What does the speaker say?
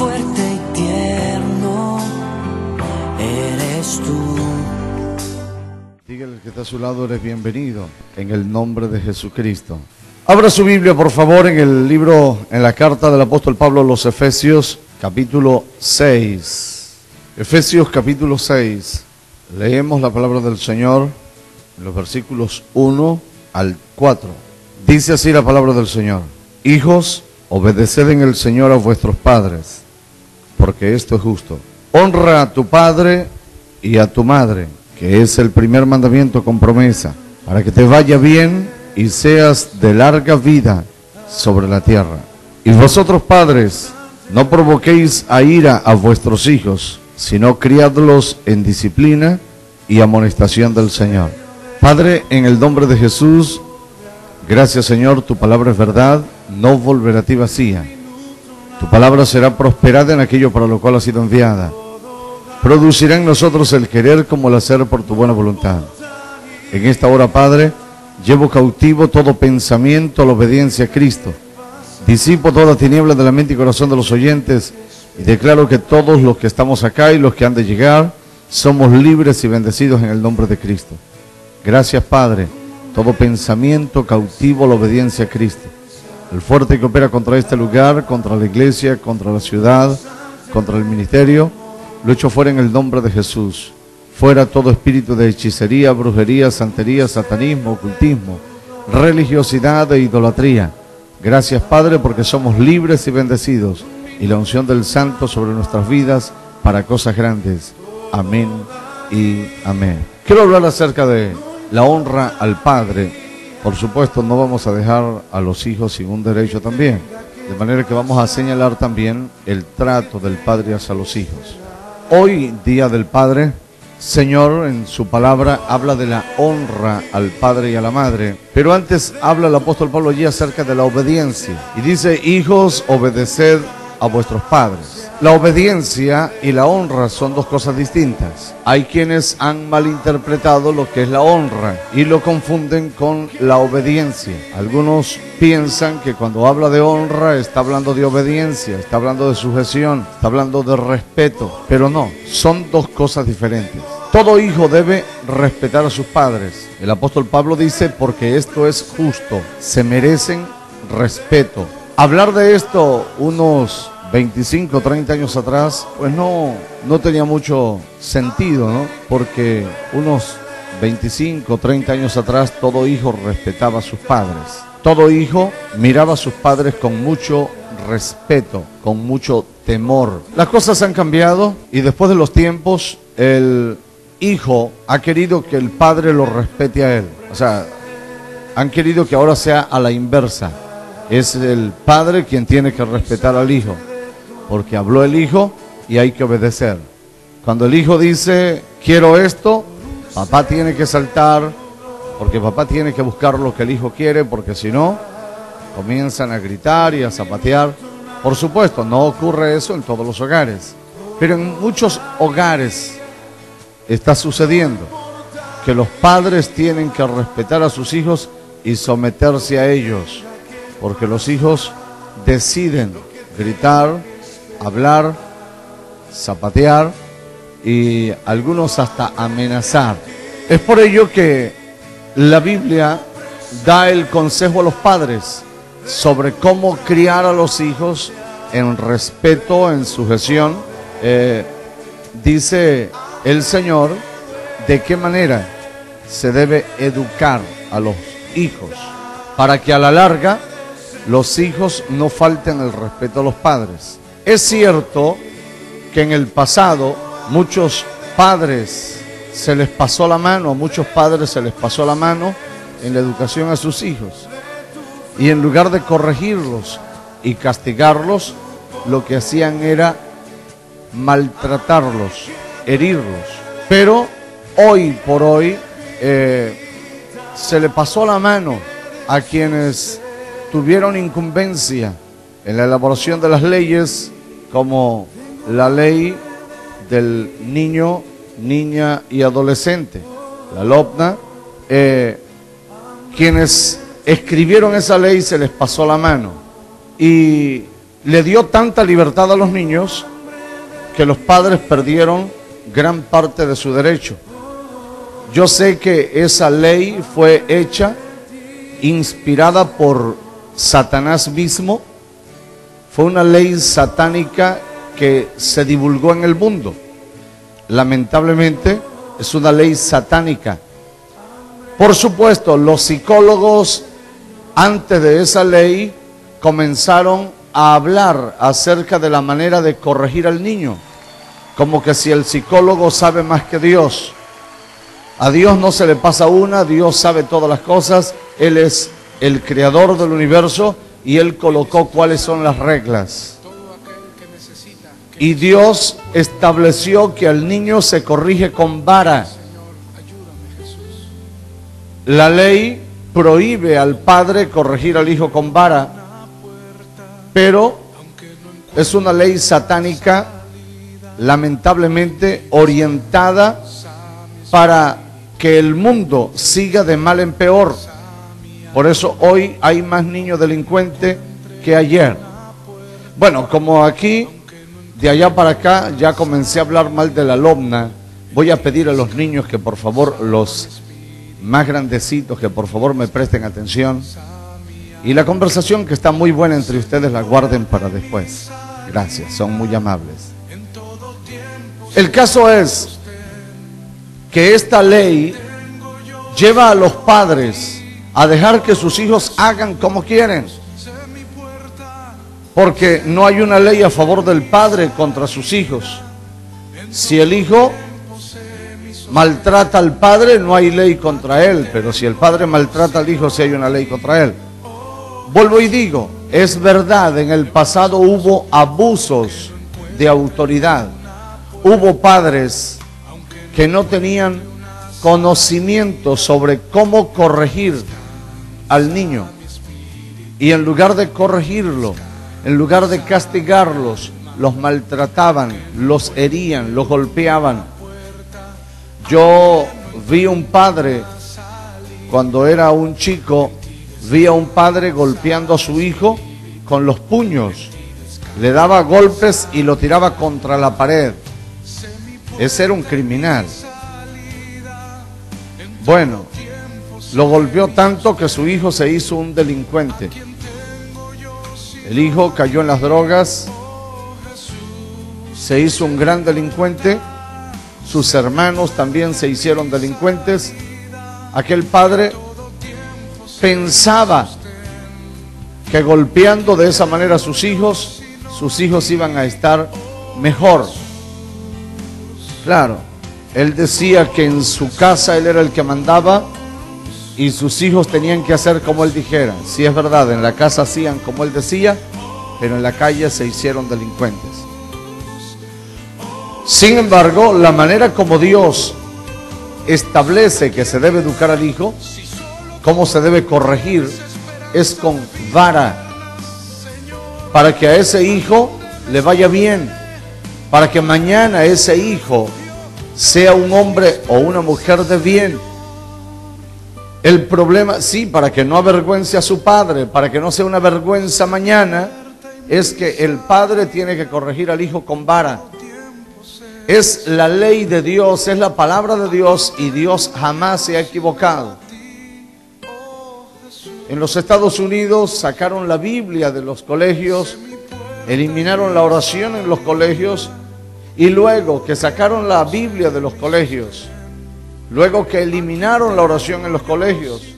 fuerte y tierno eres tú. Dígale que está a su lado, eres bienvenido en el nombre de Jesucristo. Abra su Biblia, por favor, en el libro, en la carta del apóstol Pablo a los Efesios, capítulo 6. Efesios, capítulo 6. Leemos la palabra del Señor en los versículos 1 al 4. Dice así la palabra del Señor: Hijos, obedeced en el Señor a vuestros padres, porque esto es justo. Honra a tu padre y a tu madre, que es el primer mandamiento con promesa, para que te vaya bien y seas de larga vida sobre la tierra. Y vosotros, padres, no provoquéis a ira a vuestros hijos, sino criadlos en disciplina y amonestación del Señor. Padre, en el nombre de Jesús, gracias, Señor, tu palabra es verdad, no volverá a ti vacía. Tu palabra será prosperada en aquello para lo cual ha sido enviada. Producirá en nosotros el querer como el hacer por tu buena voluntad. En esta hora, Padre, llevo cautivo todo pensamiento a la obediencia a Cristo. Disipo toda tiniebla de la mente y corazón de los oyentes y declaro que todos los que estamos acá y los que han de llegar somos libres y bendecidos en el nombre de Cristo. Gracias, Padre. Todo pensamiento cautivo a la obediencia a Cristo. El fuerte que opera contra este lugar, contra la iglesia, contra la ciudad, contra el ministerio, lo echo fuera en el nombre de Jesús. Fuera todo espíritu de hechicería, brujería, santería, satanismo, ocultismo, religiosidad e idolatría. Gracias, Padre, porque somos libres y bendecidos, y la unción del Santo sobre nuestras vidas para cosas grandes. Amén y amén. Quiero hablar acerca de la honra al Padre. Por supuesto, no vamos a dejar a los hijos sin un derecho también, de manera que vamos a señalar también el trato del Padre hacia los hijos. Hoy, Día del Padre, Señor en su palabra habla de la honra al padre y a la madre, pero antes habla el apóstol Pablo allí acerca de la obediencia y dice: hijos, obedeced a vuestros padres. La obediencia y la honra son dos cosas distintas. Hay quienes han malinterpretado lo que es la honra y lo confunden con la obediencia. Algunos piensan que cuando habla de honra está hablando de obediencia, está hablando de sujeción, está hablando de respeto, pero no, son dos cosas diferentes. Todo hijo debe respetar a sus padres. El apóstol Pablo dice: porque esto es justo, se merecen respeto. Hablar de esto unos 25, 30 años atrás, pues no tenía mucho sentido, ¿no? Porque unos 25, 30 años atrás todo hijo respetaba a sus padres. Todo hijo miraba a sus padres con mucho respeto, con mucho temor. Las cosas han cambiado y después de los tiempos el hijo ha querido que el padre lo respete a él. O sea, han querido que ahora sea a la inversa. Es el padre quien tiene que respetar al hijo, porque habló el hijo y hay que obedecer. Cuando el hijo dice quiero esto, papá tiene que saltar, porque papá tiene que buscar lo que el hijo quiere, porque si no, comienzan a gritar y a zapatear. Por supuesto, no ocurre eso en todos los hogares, pero en muchos hogares está sucediendo que los padres tienen que respetar a sus hijos y someterse a ellos, porque los hijos deciden gritar, hablar, zapatear y algunos hasta amenazar. Es por ello que la Biblia da el consejo a los padres sobre cómo criar a los hijos en respeto, en sujeción. Dice el Señor de qué manera se debe educar a los hijos para que a la larga los hijos no falten el respeto a los padres. Es cierto que en el pasado muchos padres se les pasó la mano, a muchos padres se les pasó la mano en la educación a sus hijos. Y en lugar de corregirlos y castigarlos, lo que hacían era maltratarlos, herirlos. Pero hoy por hoy se le pasó la mano a quienes tuvieron incumbencia en la elaboración de las leyes, como la ley del niño, niña y adolescente, la LOPNA. Quienes escribieron esa ley se les pasó la mano y le dio tanta libertad a los niños que los padres perdieron gran parte de su derecho. Yo sé que esa ley fue hecha, inspirada por Satanás mismo. Fue una ley satánica que se divulgó en el mundo. Lamentablemente es una ley satánica. Por supuesto, los psicólogos antes de esa ley comenzaron a hablar acerca de la manera de corregir al niño, como que si el psicólogo sabe más que Dios. A Dios no se le pasa una, Dios sabe todas las cosas, Él es el creador del universo y Él colocó cuáles son las reglas. Y Dios estableció que al niño se corrige con vara. La ley prohíbe al padre corregir al hijo con vara, pero es una ley satánica, lamentablemente orientada para que el mundo siga de mal en peor. Por eso hoy hay más niños delincuentes que ayer. Bueno, como aquí, de allá para acá, ya comencé a hablar mal de la lomna, voy a pedir a los niños que por favor, los más grandecitos, que por favor me presten atención. Y la conversación que está muy buena entre ustedes la guarden para después. Gracias, son muy amables. El caso es que esta ley lleva a los padres a dejar que sus hijos hagan como quieren, porque no hay una ley a favor del padre contra sus hijos. Si el hijo maltrata al padre, no hay ley contra él, pero si el padre maltrata al hijo, sí hay una ley contra él. Vuelvo y digo, es verdad, en el pasado hubo abusos de autoridad. Hubo padres que no tenían conocimiento sobre cómo corregir al niño. Y en lugar de corregirlo, en lugar de castigarlos, los maltrataban, los herían, los golpeaban. Yo vi un padre, cuando era un chico, vi a un padre golpeando a su hijo con los puños. Le daba golpes y lo tiraba contra la pared. Ese era un criminal. Bueno, lo golpeó tanto que su hijo se hizo un delincuente. El hijo cayó en las drogas, se hizo un gran delincuente. Sus hermanos también se hicieron delincuentes. Aquel padre pensaba que golpeando de esa manera a sus hijos iban a estar mejor. Claro, él decía que en su casa él era el que mandaba y sus hijos tenían que hacer como él dijera. Sí, es verdad, en la casa hacían como él decía, pero en la calle se hicieron delincuentes. Sin embargo, la manera como Dios establece que se debe educar al hijo, cómo se debe corregir, es con vara, para que a ese hijo le vaya bien, para que mañana ese hijo sea un hombre o una mujer de bien. El problema, sí, para que no avergüence a su padre, para que no sea una vergüenza mañana, es que el padre tiene que corregir al hijo con vara. Es la ley de Dios, es la palabra de Dios y Dios jamás se ha equivocado. En los Estados Unidos sacaron la Biblia de los colegios, eliminaron la oración en los colegios y luego que sacaron la Biblia de los colegios, luego que eliminaron la oración en los colegios,